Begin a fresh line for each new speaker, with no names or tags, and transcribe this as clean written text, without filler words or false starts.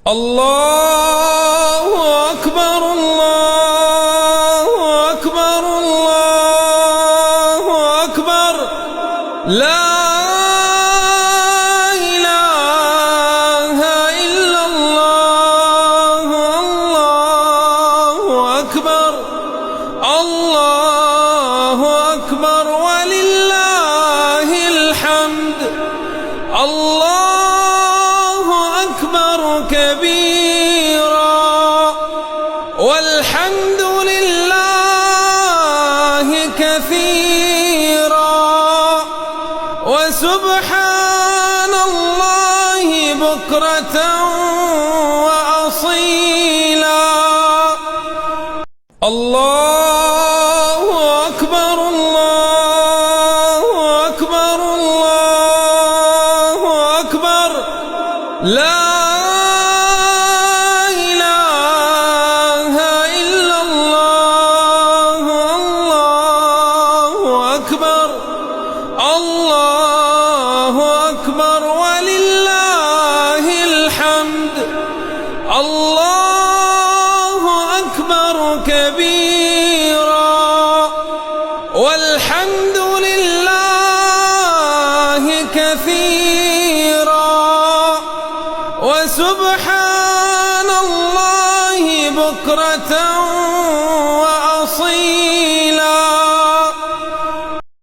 الله أكبر الله أكبر الله أكبر لا إله إلا الله الله أكبر الله أكبر ولله الحمد الله أكبر كبيرا والحمد لله كثيرا وسبحان الله بكرة وأصيلا الله أكبر الله أكبر الله أكبر لا إله إلا الله الله أكبر الله أكبر ولله الحمد الله أكبر كبيرا والحمد لله كثيرا وسبحان الله بكرة